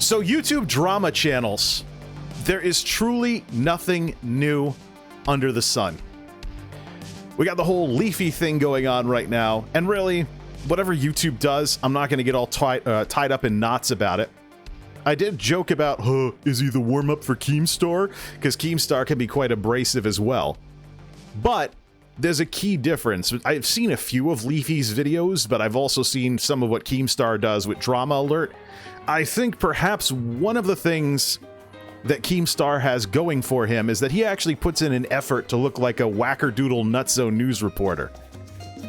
So YouTube drama channels, there is truly nothing new under the sun. We got the whole Leafy thing going on right now, and really, whatever YouTube does, I'm not going to get all tied up in knots about it. I did joke about, is he the warm-up for Keemstar? Because Keemstar can be quite abrasive as well. But there's a key difference. I've seen a few of Leafy's videos, but I've also seen some of what Keemstar does with Drama Alert. I think perhaps one of the things that Keemstar has going for him is that he actually puts in an effort to look like a wackerdoodle nutso news reporter.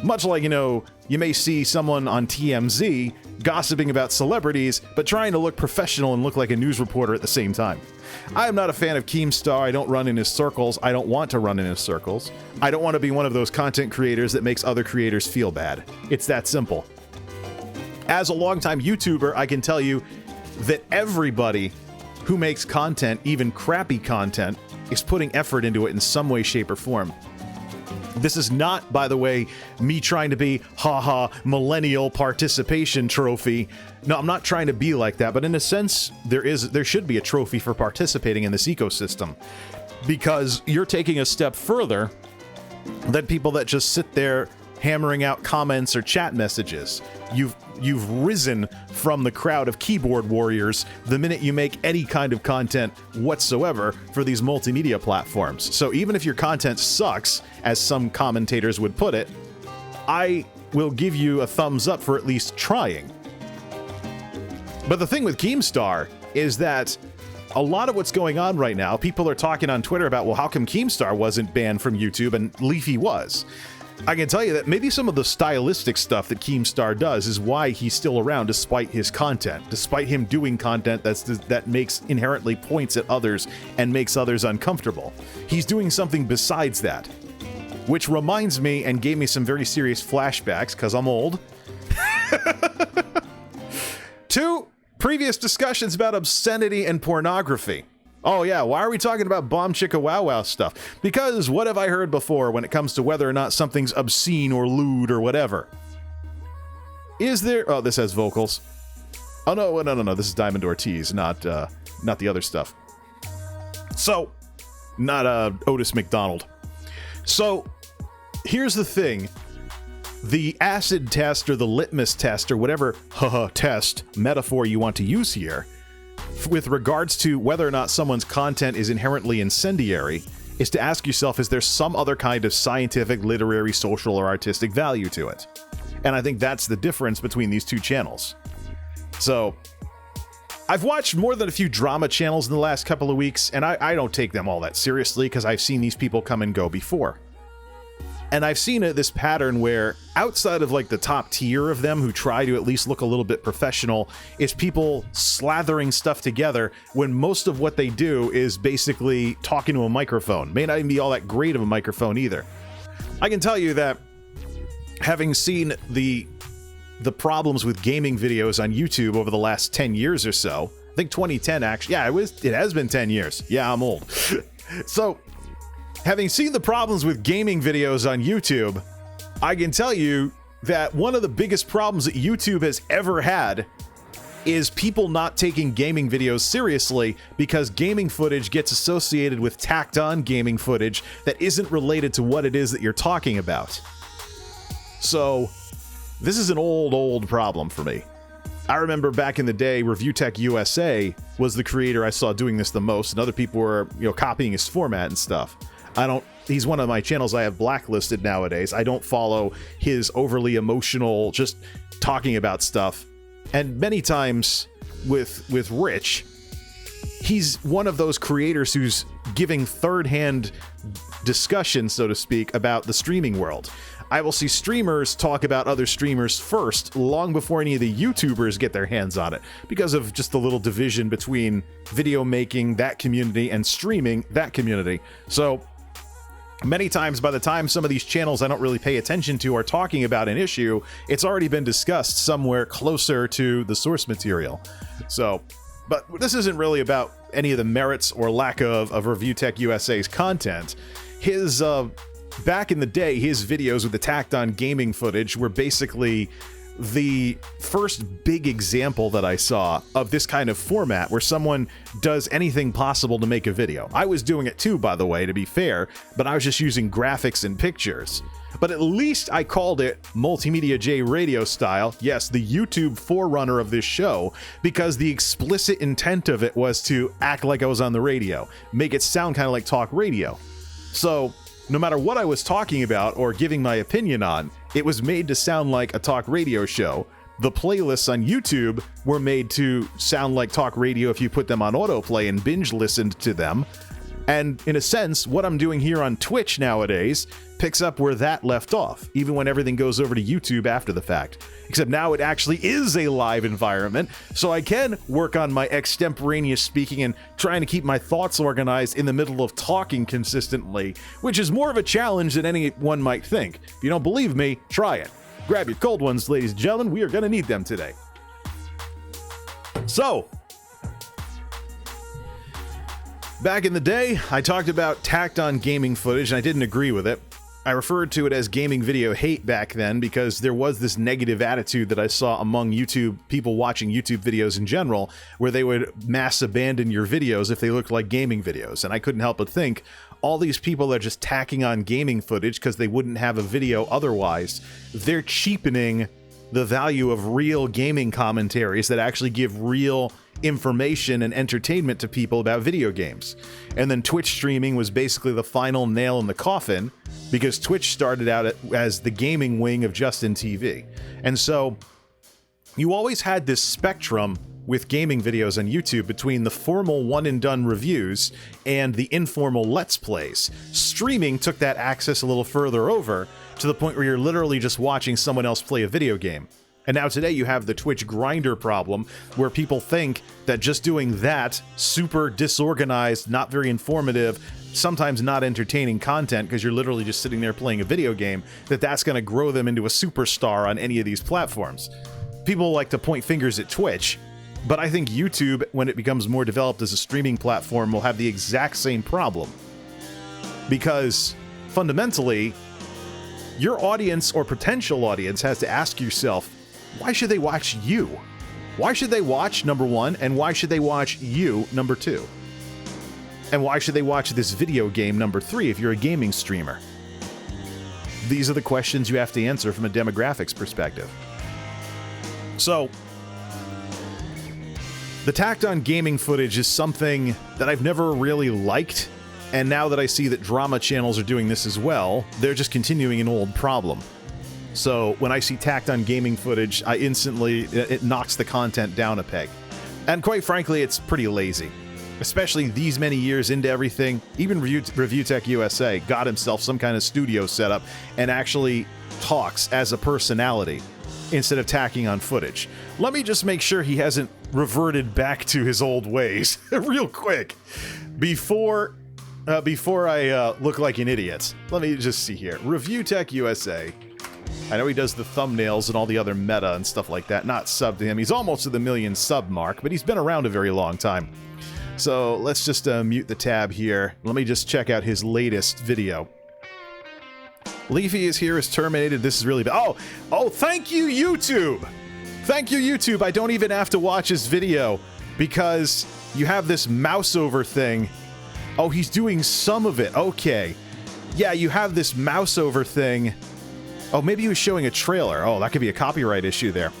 Much like, you may see someone on TMZ gossiping about celebrities, but trying to look professional and look like a news reporter at the same time. I am not a fan of Keemstar. I don't run in his circles. I don't want to run in his circles. I don't want to be one of those content creators that makes other creators feel bad. It's that simple. As a longtime YouTuber, I can tell you that everybody who makes content, even crappy content, is putting effort into it in some way, shape, or form. This is not, by the way, me trying to be, haha, millennial participation trophy. No, I'm not trying to be like that, but in a sense, there should be a trophy for participating in this ecosystem. Because you're taking a step further than people that just sit there hammering out comments or chat messages. You've risen from the crowd of keyboard warriors the minute you make any kind of content whatsoever for these multimedia platforms. So even if your content sucks, as some commentators would put it, I will give you a thumbs up for at least trying. But the thing with Keemstar is that a lot of what's going on right now, people are talking on Twitter about, well, how come Keemstar wasn't banned from YouTube and Leafy was? I can tell you that maybe some of the stylistic stuff that Keemstar does is why he's still around despite his content, despite him doing content that makes inherently points at others and makes others uncomfortable. He's doing something besides that, which reminds me and gave me some very serious flashbacks, because I'm old, to previous discussions about obscenity and pornography. Oh yeah, why are we talking about Bomb Chicka Wow Wow stuff? Because what have I heard before when it comes to whether or not something's obscene or lewd or whatever? Is there... Oh, this has vocals. Oh no, this is Diamond Ortiz, not the other stuff. So, not Otis McDonald. So, here's the thing. The acid test or the litmus test or whatever test metaphor you want to use here, with regards to whether or not someone's content is inherently incendiary, is to ask yourself, is there some other kind of scientific, literary, social, or artistic value to it? And I think that's the difference between these two channels. So, I've watched more than a few drama channels in the last couple of weeks, and I don't take them all that seriously because I've seen these people come and go before. And I've seen this pattern where, outside of like the top tier of them who try to at least look a little bit professional, is people slathering stuff together when most of what they do is basically talking to a microphone. May not even be all that great of a microphone either. I can tell you that having seen the problems with gaming videos on YouTube over the last 10 years or so, I think 2010 actually, yeah, it has been 10 years. Yeah, I'm old. So, having seen the problems with gaming videos on YouTube, I can tell you that one of the biggest problems that YouTube has ever had is people not taking gaming videos seriously because gaming footage gets associated with tacked on gaming footage that isn't related to what it is that you're talking about. So, this is an old problem for me. I remember back in the day, Review Tech USA was the creator I saw doing this the most, and other people were, copying his format and stuff. He's one of my channels I have blacklisted nowadays. I don't follow his overly emotional, just talking about stuff. And many times with Rich, he's one of those creators who's giving third-hand discussion, so to speak, about the streaming world. I will see streamers talk about other streamers first, long before any of the YouTubers get their hands on it, because of just the little division between video making, that community, and streaming, that community. So, many times, by the time some of these channels I don't really pay attention to are talking about an issue, it's already been discussed somewhere closer to the source material. So, but this isn't really about any of the merits or lack of Review Tech USA's content. Back in the day, his videos with the tacked on gaming footage were basically the first big example that I saw of this kind of format where someone does anything possible to make a video. I was doing it too, by the way, to be fair, but I was just using graphics and pictures. But at least I called it MultimediaJay radio style, yes, the YouTube forerunner of this show, because the explicit intent of it was to act like I was on the radio, make it sound kind of like talk radio. So no matter what I was talking about or giving my opinion on, it was made to sound like a talk radio show. The playlists on YouTube were made to sound like talk radio if you put them on autoplay and binge listened to them. And in a sense, what I'm doing here on Twitch nowadays picks up where that left off, even when everything goes over to YouTube after the fact. Except now it actually is a live environment, so I can work on my extemporaneous speaking and trying to keep my thoughts organized in the middle of talking consistently, which is more of a challenge than anyone might think. If you don't believe me, try it. Grab your cold ones, ladies and gentlemen. We are going to need them today. So, back in the day, I talked about tacked-on gaming footage, and I didn't agree with it. I referred to it as gaming video hate back then because there was this negative attitude that I saw among YouTube people watching YouTube videos in general, where they would mass abandon your videos if they looked like gaming videos. And I couldn't help but think, all these people that are just tacking on gaming footage because they wouldn't have a video otherwise, they're cheapening the value of real gaming commentaries that actually give real information and entertainment to people about video games. And then Twitch streaming was basically the final nail in the coffin, because Twitch started out as the gaming wing of Justin TV. And so you always had this spectrum with gaming videos on YouTube between the formal one-and-done reviews and the informal Let's Plays. Streaming took that axis a little further over, to the point where you're literally just watching someone else play a video game. And now today you have the Twitch grinder problem, where people think that just doing that super disorganized, not very informative, sometimes not entertaining content, because you're literally just sitting there playing a video game, that's going to grow them into a superstar on any of these platforms. People like to point fingers at Twitch, but I think YouTube, when it becomes more developed as a streaming platform, will have the exact same problem. Because fundamentally, your audience or potential audience has to ask yourself, why should they watch you? Why should they watch, number one, and why should they watch you, number two? And why should they watch this video game, number three, if you're a gaming streamer? These are the questions you have to answer from a demographics perspective. So, the tacked-on gaming footage is something that I've never really liked, and now that I see that drama channels are doing this as well, they're just continuing an old problem. So when I see tacked-on gaming footage, I instantly, it knocks the content down a peg. And quite frankly, it's pretty lazy. Especially these many years into everything, even Review Tech USA got himself some kind of studio setup and actually talks as a personality instead of tacking on footage. Let me just make sure he hasn't reverted back to his old ways real quick before I look like an idiot. Let me just see here. Review Tech USA. I know he does the thumbnails and all the other meta and stuff like that. Not sub to him. He's almost at the 1 million sub mark, but he's been around a very long time. So let's just mute the tab here. Let me just check out his latest video. Leafy is here, is terminated. This is really bad. Oh, thank you, YouTube. Thank you, YouTube. I don't even have to watch his video because you have this mouse over thing. Oh, he's doing some of it. Okay. Yeah, you have this mouse over thing. Oh, maybe he was showing a trailer. Oh, that could be a copyright issue there.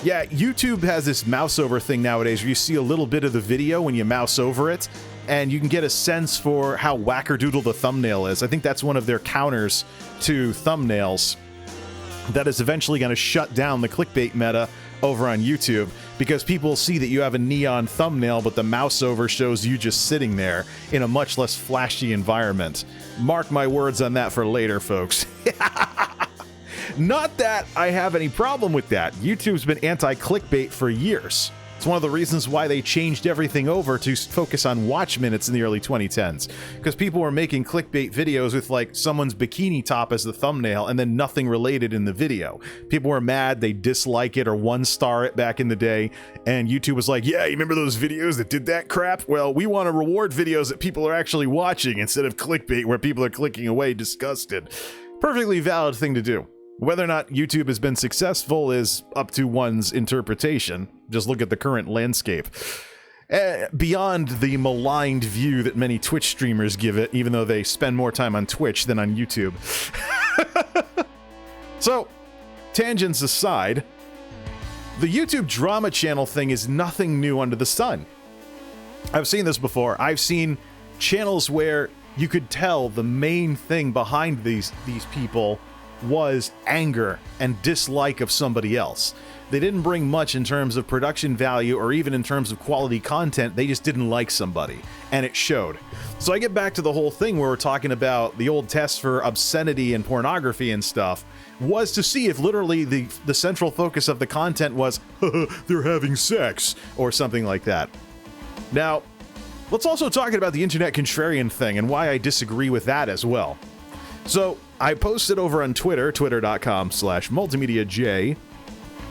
Yeah, YouTube has this mouse over thing nowadays where you see a little bit of the video when you mouse over it, and you can get a sense for how wackerdoodle the thumbnail is. I think that's one of their counters to thumbnails that is eventually going to shut down the clickbait meta over on YouTube, because people see that you have a neon thumbnail, but the mouse over shows you just sitting there in a much less flashy environment. Mark my words on that for later, folks. Not that I have any problem with that. YouTube's been anti-clickbait for years. It's one of the reasons why they changed everything over to focus on watch minutes in the early 2010s. Because people were making clickbait videos with like someone's bikini top as the thumbnail and then nothing related in the video. People were mad, they dislike it or one-star it back in the day, and YouTube was like, yeah, you remember those videos that did that crap? Well, we want to reward videos that people are actually watching instead of clickbait where people are clicking away disgusted. Perfectly valid thing to do. Whether or not YouTube has been successful is up to one's interpretation. Just look at the current landscape. Beyond the maligned view that many Twitch streamers give it, even though they spend more time on Twitch than on YouTube. So, tangents aside, the YouTube drama channel thing is nothing new under the sun. I've seen this before. I've seen channels where you could tell the main thing behind these people was anger and dislike of somebody else. They didn't bring much in terms of production value or even in terms of quality content. They just didn't like somebody, and it showed. So I get back to the whole thing where we're talking about the old test for obscenity and pornography and stuff, was to see if literally the central focus of the content was, they're having sex, or something like that. Now, let's also talk about the internet contrarian thing and why I disagree with that as well. So, I posted over on Twitter, twitter.com/MultimediaJay.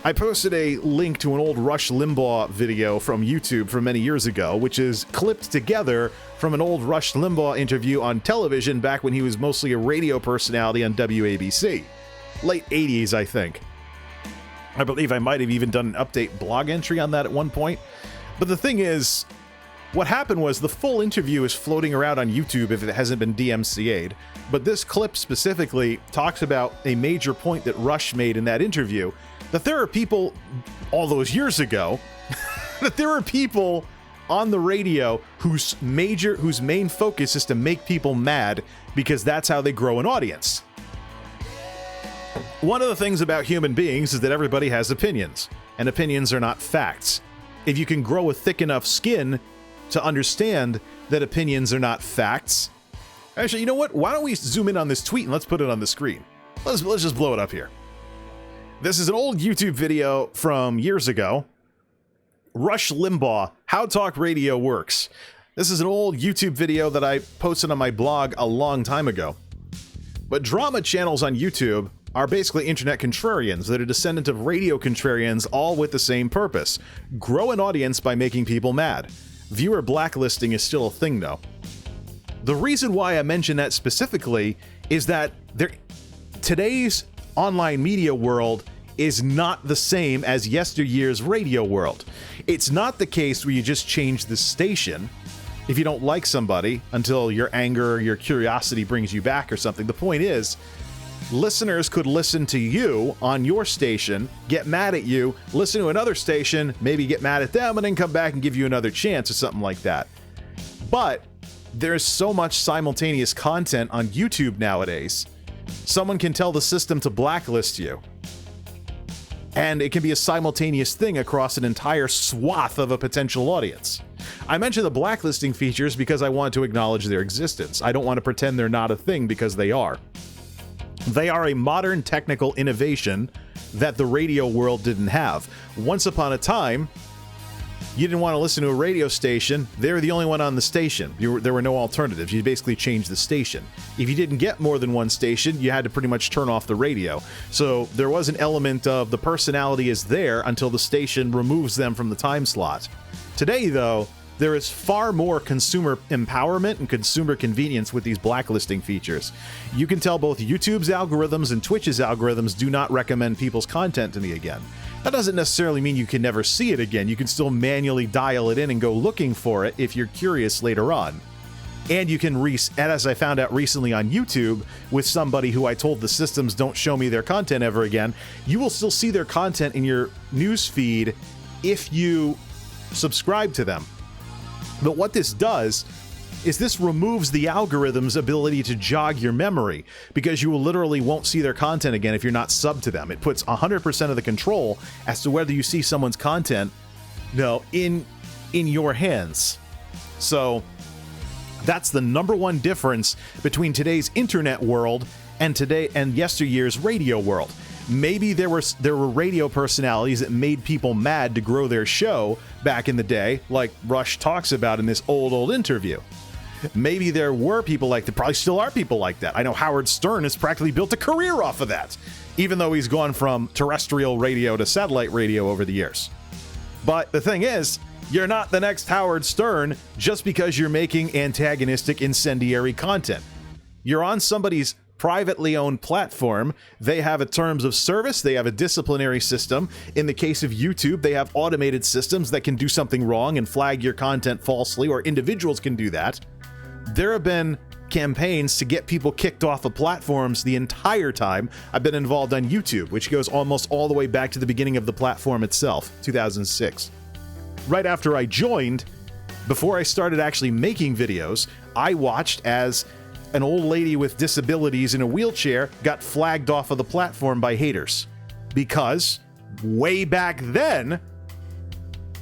I posted a link to an old Rush Limbaugh video from YouTube from many years ago, which is clipped together from an old Rush Limbaugh interview on television back when he was mostly a radio personality on WABC. Late 80s, I think. I believe I might have even done an update blog entry on that at one point. But the thing is, what happened was the full interview is floating around on YouTube if it hasn't been DMCA'd, but this clip specifically talks about a major point that Rush made in that interview, that there are people all those years ago, that there are people on the radio whose main focus is to make people mad because that's how they grow an audience. One of the things about human beings is that everybody has opinions, and opinions are not facts. If you can grow a thick enough skin to understand that opinions are not facts. Actually, you know what? Why don't we zoom in on this tweet and let's put it on the screen. Let's just blow it up here. This is an old YouTube video from years ago. Rush Limbaugh, How Talk Radio Works. This is an old YouTube video that I posted on my blog a long time ago. But drama channels on YouTube are basically internet contrarians that are descendant of radio contrarians, all with the same purpose. Grow an audience by making people mad. Viewer blacklisting is still a thing, though. The reason why I mention that specifically is that today's online media world is not the same as yesteryear's radio world. It's not the case where you just change the station if you don't like somebody until your anger or your curiosity brings you back or something. The point is, listeners could listen to you on your station, get mad at you, listen to another station, maybe get mad at them, and then come back and give you another chance or something like that. But there's so much simultaneous content on YouTube nowadays. Someone can tell the system to blacklist you. And it can be a simultaneous thing across an entire swath of a potential audience. I mention the blacklisting features because I want to acknowledge their existence. I don't want to pretend they're not a thing because they are. They are a modern technical innovation that the radio world didn't have. Once upon a time, you didn't want to listen to a radio station. They were the only one on the station. There were no alternatives. You basically changed the station. If you didn't get more than one station, you had to pretty much turn off the radio. So there was an element of the personality is there until the station removes them from the time slot. Today, though, there is far more consumer empowerment and consumer convenience with these blacklisting features. You can tell both YouTube's algorithms and Twitch's algorithms do not recommend people's content to me again. That doesn't necessarily mean you can never see it again. You can still manually dial it in and go looking for it if you're curious later on. And you can, and as I found out recently on YouTube with somebody who I told the systems don't show me their content ever again, you will still see their content in your news feed if you subscribe to them. But what this does is this removes the algorithm's ability to jog your memory, because you will literally won't see their content again if you're not subbed to them. It puts 100% of the control as to whether you see someone's content, in your hands. So that's the number one difference between today's internet world and yesteryear's radio world. Maybe there were radio personalities that made people mad to grow their show back in the day, like Rush talks about in this old interview. Maybe there were people like that, probably still are people like that. I know Howard Stern has practically built a career off of that, even though he's gone from terrestrial radio to satellite radio over the years. But the thing is, you're not the next Howard Stern just because you're making antagonistic, incendiary content. You're on somebody's privately owned platform. They have a terms of service. They have a disciplinary system. In the case of YouTube, they have automated systems that can do something wrong and flag your content falsely, or individuals can do that. There have been campaigns to get people kicked off of platforms the entire time I've been involved on YouTube, which goes almost all the way back to the beginning of the platform itself, 2006. Right after I joined, before I started actually making videos, I watched as an old lady with disabilities in a wheelchair got flagged off of the platform by haters. Because way back then,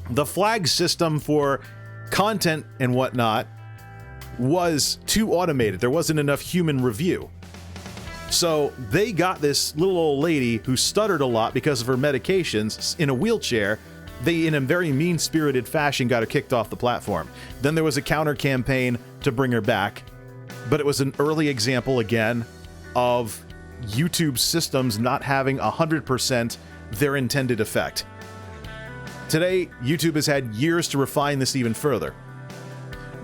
the flag system for content and whatnot was too automated. There wasn't enough human review. So they got this little old lady who stuttered a lot because of her medications in a wheelchair. They, in a very mean-spirited fashion, got her kicked off the platform. Then there was a counter campaign to bring her back. But it was an early example, again, of YouTube systems not having 100% their intended effect. Today, YouTube has had years to refine this even further.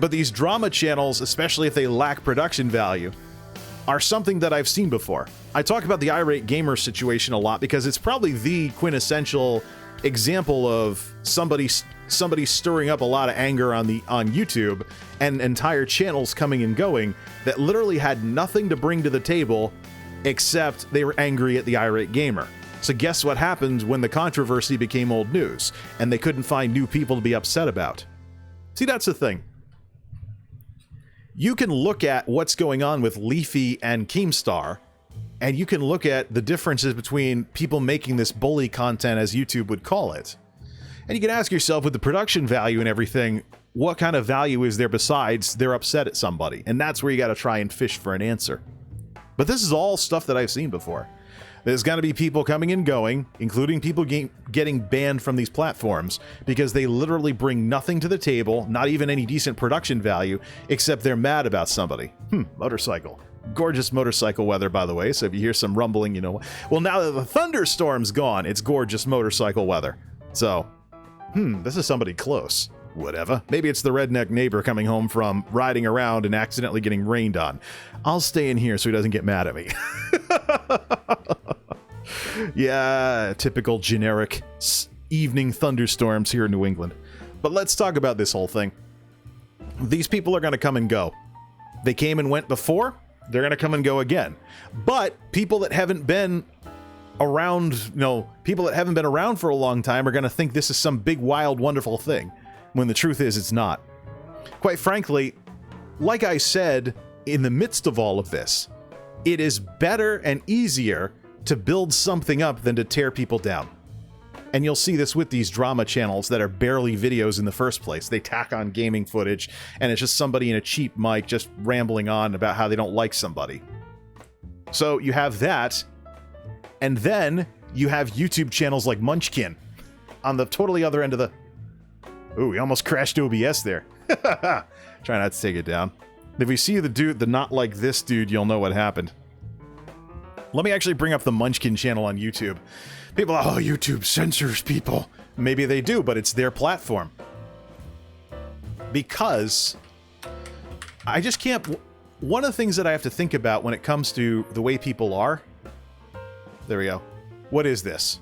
But these drama channels, especially if they lack production value, are something that I've seen before. I talk about the irate gamer situation a lot because it's probably the quintessential example of somebody stirring up a lot of anger on YouTube, and entire channels coming and going that literally had nothing to bring to the table except they were angry at the irate gamer. So guess what happened when the controversy became old news and they couldn't find new people to be upset about? See, that's the thing. You can look at what's going on with Leafy and Keemstar, and you can look at the differences between people making this bully content, as YouTube would call it. And you can ask yourself, with the production value and everything, what kind of value is there besides they're upset at somebody? And that's where you got to try and fish for an answer. But this is all stuff that I've seen before. There's going to be people coming and going, including people getting banned from these platforms because they literally bring nothing to the table, not even any decent production value, except they're mad about somebody. Motorcycle. Gorgeous motorcycle weather, by the way, so if you hear some rumbling, you know. Well, now that the thunderstorm's gone, it's gorgeous motorcycle weather. So, this is somebody close. Whatever. Maybe it's the redneck neighbor coming home from riding around and accidentally getting rained on. I'll stay in here so he doesn't get mad at me. Yeah, typical generic evening thunderstorms here in New England. But let's talk about this whole thing. These people are going to come and go. They came and went before. They're going to come and go again. But people that haven't been around, people that haven't been around for a long time are going to think this is some big, wild, wonderful thing, when the truth is it's not. Quite frankly, like I said, in the midst of all of this, it is better and easier to build something up than to tear people down. And you'll see this with these drama channels that are barely videos in the first place. They tack on gaming footage, and it's just somebody in a cheap mic just rambling on about how they don't like somebody. So you have that, and then you have YouTube channels like Munchkin on the totally other end of the... Ooh, he almost crashed OBS there. Try not to take it down. If we see the not like this dude, you'll know what happened. Let me actually bring up the Munchkin channel on YouTube. People are, oh, YouTube censors people. Maybe they do, but it's their platform. Because I just can't... One of the things that I have to think about when it comes to the way people are... There we go. What is this?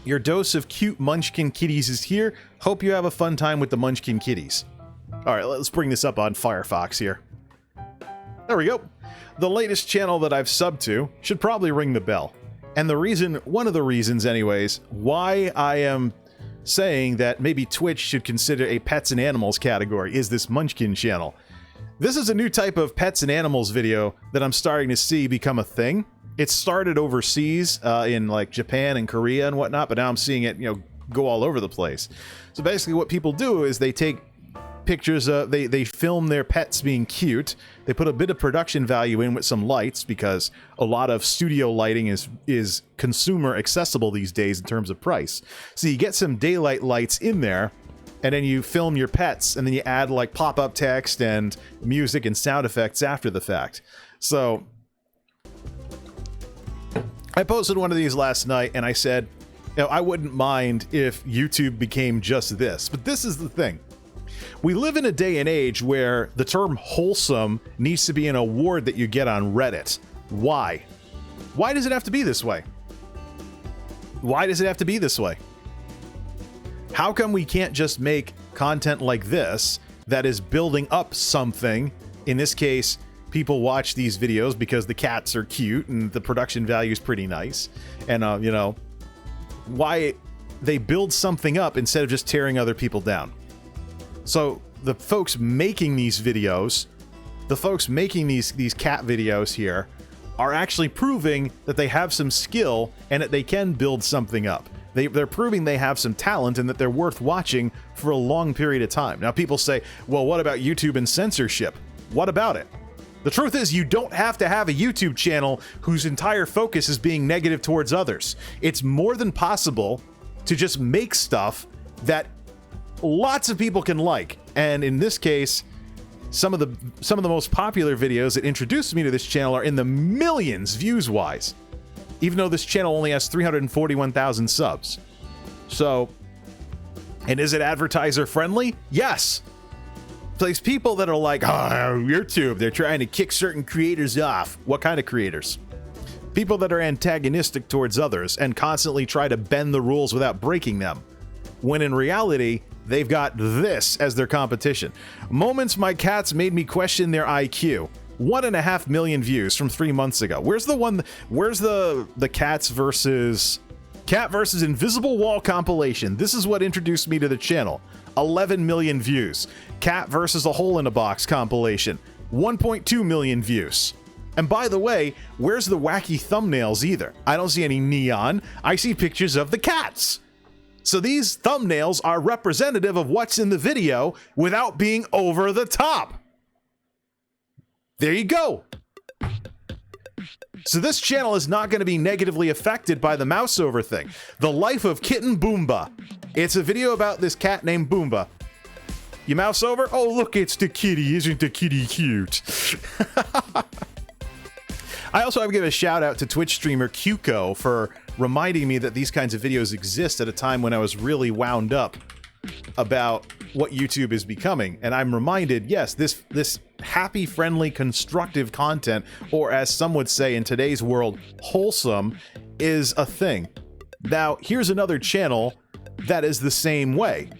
Your dose of cute Munchkin kitties is here. Hope you have a fun time with the Munchkin kitties. Alright, let's bring this up on Firefox here. There we go. The latest channel that I've subbed to should probably ring the bell. And the reason, one of the reasons anyways, why I am saying that maybe Twitch should consider a pets and animals category is this Munchkin channel. This is a new type of pets and animals video that I'm starting to see become a thing. It started overseas in like Japan and Korea and whatnot, but now I'm seeing it, go all over the place. So basically what people do is they take pictures, they film their pets being cute, they put a bit of production value in with some lights, because a lot of studio lighting is consumer accessible these days in terms of price. So you get some daylight lights in there, and then you film your pets, and then you add like pop-up text and music and sound effects after the fact. So I posted one of these last night, and I said, I wouldn't mind if YouTube became just this. But this is the thing. We live in a day and age where the term wholesome needs to be an award that you get on Reddit. Why? Why does it have to be this way? Why does it have to be this way? How come we can't just make content like this that is building up something? In this case, people watch these videos because the cats are cute and the production value is pretty nice. And, you know, why they build something up instead of just tearing other people down. So the folks making these videos, the folks making these cat videos here are actually proving that they have some skill and that they can build something up. They're proving they have some talent and that they're worth watching for a long period of time. Now people say, well, what about YouTube and censorship? What about it? The truth is, you don't have to have a YouTube channel whose entire focus is being negative towards others. It's more than possible to just make stuff that lots of people can like. And in this case, some of the most popular videos that introduced me to this channel are in the millions views-wise, even though this channel only has 341,000 subs. So, and is it advertiser friendly? Yes. There's people that are like, oh, YouTube, they're trying to kick certain creators off. What kind of creators? People that are antagonistic towards others and constantly try to bend the rules without breaking them. When in reality, they've got this as their competition. Moments my cats made me question their IQ. 1.5 million views from 3 months ago. Where's the cats versus cat versus invisible wall compilation? This is what introduced me to the channel. 11 million views. Cat versus a hole in a box compilation. 1.2 million views. And by the way, where's the wacky thumbnails either? I don't see any neon. I see pictures of the cats. So these thumbnails are representative of what's in the video without being over the top. There you go. So this channel is not going to be negatively affected by the mouse over thing. The Life of Kitten Boomba. It's a video about this cat named Boomba. You mouse over? Oh, look, it's the kitty. Isn't the kitty cute? I also have to give a shout out to Twitch streamer Cuco for reminding me that these kinds of videos exist at a time when I was really wound up about what YouTube is becoming. And I'm reminded, yes, this happy, friendly, constructive content, or as some would say in today's world, wholesome, is a thing. Now, here's another channel that is the same way.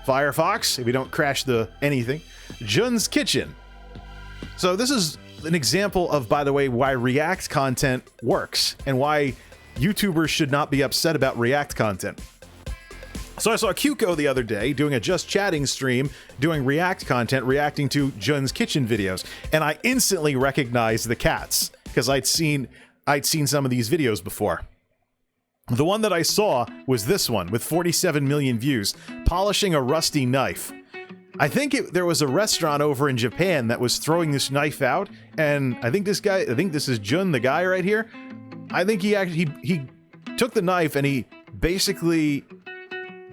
Firefox, if you don't crash the anything. Jun's Kitchen. So this is an example of, by the way, why React content works and why YouTubers should not be upset about React content. So I saw Cuco the other day doing a Just Chatting stream, doing React content, reacting to Jun's Kitchen videos, and I instantly recognized the cats because I'd seen some of these videos before. The one that I saw was this one with 47 million views, polishing a rusty knife. I think there was a restaurant over in Japan that was throwing this knife out, and I think this is Jun, the guy right here. I think he took the knife and he basically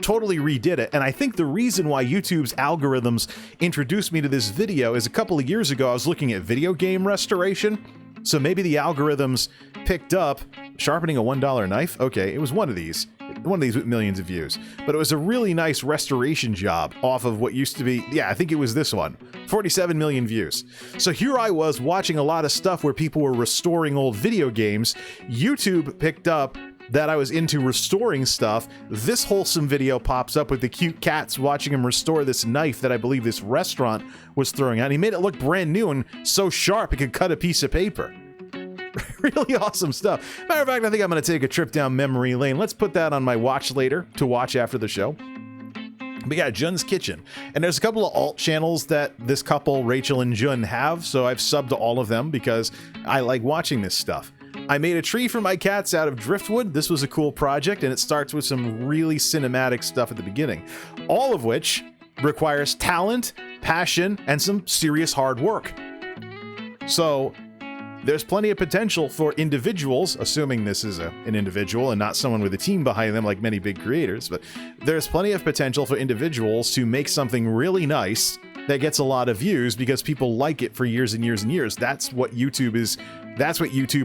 totally redid it. And I think the reason why YouTube's algorithms introduced me to this video is a couple of years ago I was looking at video game restoration. So maybe the algorithms picked up sharpening a $1 knife. Okay, it was one of these with millions of views, but it was a really nice restoration job off of what used to be, yeah, I think it was this one, 47 million views. So here I was watching a lot of stuff where people were restoring old video games. YouTube picked up that I was into restoring stuff. This wholesome video pops up with the cute cats watching him restore this knife that I believe this restaurant was throwing out. He made it look brand new and so sharp it could cut a piece of paper. Really awesome stuff. Matter of fact, I think I'm going to take a trip down memory lane. Let's put that on my watch later to watch after the show. But yeah, Jun's Kitchen. And there's a couple of alt channels that this couple, Rachel and Jun, have, so I've subbed to all of them because I like watching this stuff. I made a tree for my cats out of driftwood. This was a cool project, and it starts with some really cinematic stuff at the beginning, all of which requires talent, passion, and some serious hard work. So there's plenty of potential for individuals, assuming this is an individual and not someone with a team behind them like many big creators, but there's plenty of potential for individuals to make something really nice that gets a lot of views because people like it for years and years and years. That's what YouTube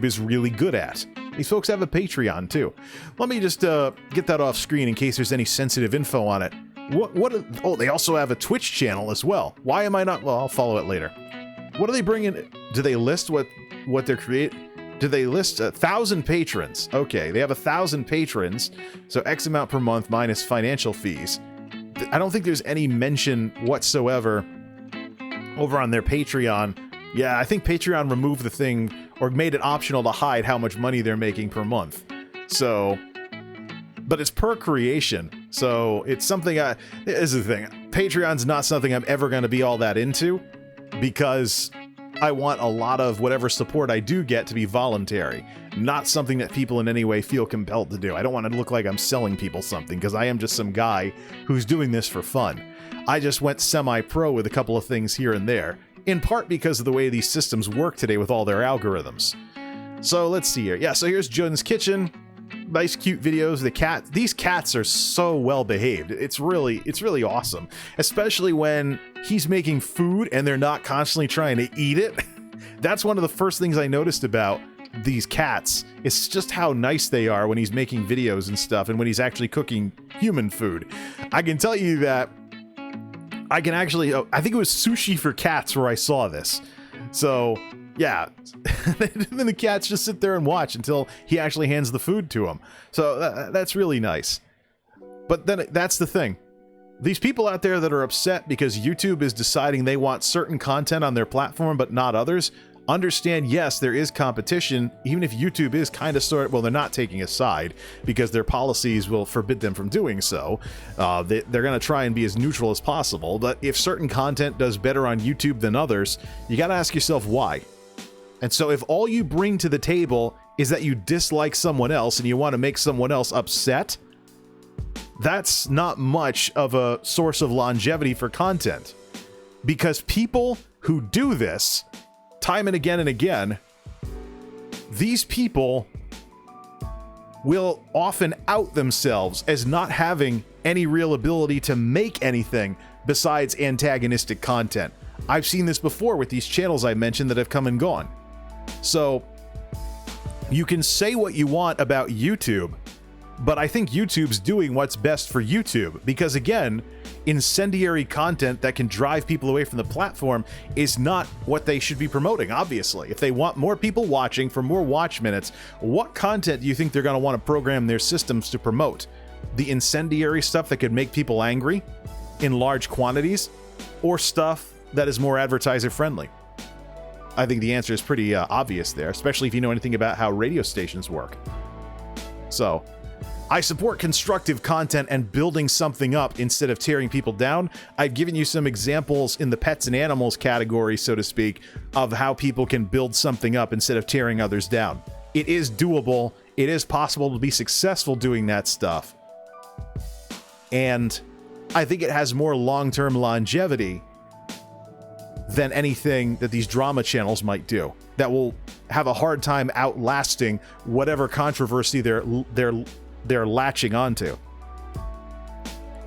is really good at. These folks have a Patreon too. Let me just get that off screen in case there's any sensitive info on it. Oh, they also have a Twitch channel as well. Why am I not? Well, I'll follow it later. What are they bringing? Do they list what they're creating? Do they list 1,000 patrons? Okay, they have 1,000 patrons, so X amount per month minus financial fees. I don't think there's any mention whatsoever over on their Patreon. Yeah, I think Patreon removed the thing or made it optional to hide how much money they're making per month. So, but it's per creation. So it's something this is the thing. Patreon's not something I'm ever going to be all that into because I want a lot of whatever support I do get to be voluntary, not something that people in any way feel compelled to do. I don't want to look like I'm selling people something because I am just some guy who's doing this for fun. I just went semi-pro with a couple of things here and there, in part because of the way these systems work today with all their algorithms. So let's see here. Yeah, so here's Jun's kitchen. Nice, cute videos. These cats are so well behaved. It's really awesome, especially when he's making food and they're not constantly trying to eat it. That's one of the first things I noticed about these cats. It's just how nice they are when he's making videos and stuff, and when he's actually cooking human food. I can tell you that I can actually. I think it was Sushi for Cats where I saw this. So. Yeah, then the cats just sit there and watch until he actually hands the food to them. So that's really nice. But then that's the thing. These people out there that are upset because YouTube is deciding they want certain content on their platform but not others, understand, yes, there is competition, even if YouTube is kind of well, they're not taking a side because their policies will forbid them from doing so. They're going to try and be as neutral as possible. But if certain content does better on YouTube than others, you got to ask yourself why. And so if all you bring to the table is that you dislike someone else and you want to make someone else upset, that's not much of a source of longevity for content. Because people who do this time and again, these people will often out themselves as not having any real ability to make anything besides antagonistic content. I've seen this before with these channels I mentioned that have come and gone. So you can say what you want about YouTube, but I think YouTube's doing what's best for YouTube because, again, incendiary content that can drive people away from the platform is not what they should be promoting, obviously. If they want more people watching for more watch minutes, what content do you think they're going to want to program their systems to promote? The incendiary stuff that could make people angry in large quantities, or stuff that is more advertiser friendly? I think the answer is pretty obvious there, especially if you know anything about how radio stations work. So, I support constructive content and building something up instead of tearing people down. I've given you some examples in the pets and animals category, so to speak, of how people can build something up instead of tearing others down. It is doable. It is possible to be successful doing that stuff. And I think it has more long-term longevity than anything that these drama channels might do that will have a hard time outlasting whatever controversy they're latching onto.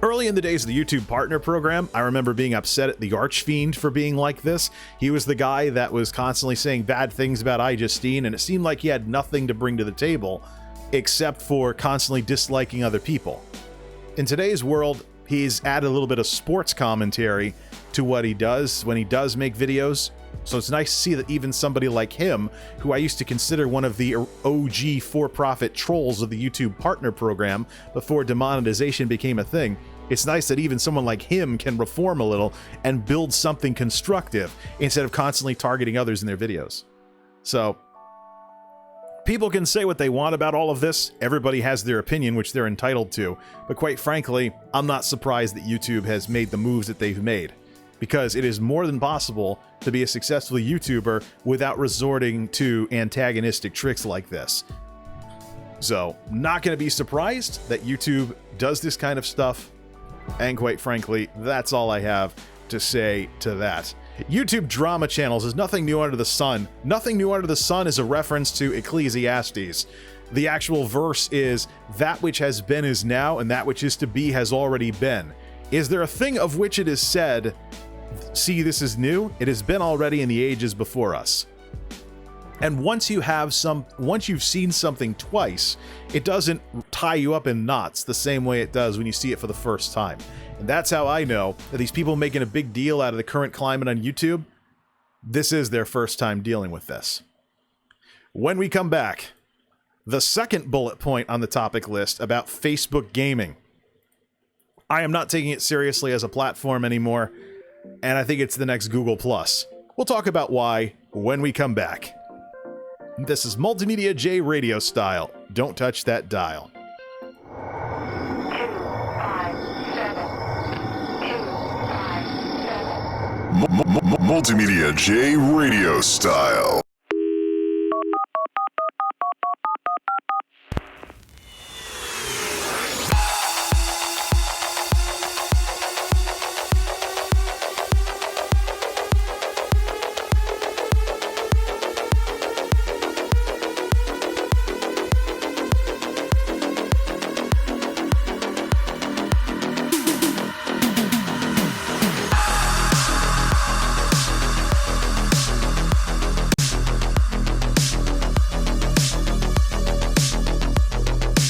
Early in the days of the YouTube Partner Program, I remember being upset at the Archfiend for being like this. He was the guy that was constantly saying bad things about iJustine, and it seemed like he had nothing to bring to the table except for constantly disliking other people. In today's world, he's added a little bit of sports commentary to what he does when he does make videos. So it's nice to see that even somebody like him, who I used to consider one of the OG for-profit trolls of the YouTube Partner Program before demonetization became a thing, it's nice that even someone like him can reform a little and build something constructive instead of constantly targeting others in their videos. So people can say what they want about all of this. Everybody has their opinion, which they're entitled to. But quite frankly, I'm not surprised that YouTube has made the moves that they've made, because it is more than possible to be a successful YouTuber without resorting to antagonistic tricks like this. So, not going to be surprised that YouTube does this kind of stuff. And quite frankly, that's all I have to say to that. YouTube drama channels is nothing new under the sun. Nothing new under the sun is a reference to Ecclesiastes. The actual verse is, "That which has been is now, and that which is to be has already been. Is there a thing of which it is said, see, this is new? It has been already in the ages before us." And once you've seen something twice, it doesn't tie you up in knots the same way it does when you see it for the first time. And that's how I know that these people making a big deal out of the current climate on YouTube, this is their first time dealing with this. When we come back, the second bullet point on the topic list about Facebook gaming. I am not taking it seriously as a platform anymore, and I think it's the next Google+. We'll talk about why when we come back. This is MultimediaJay radio style. Don't touch that dial. 257. MultimediaJay radio style.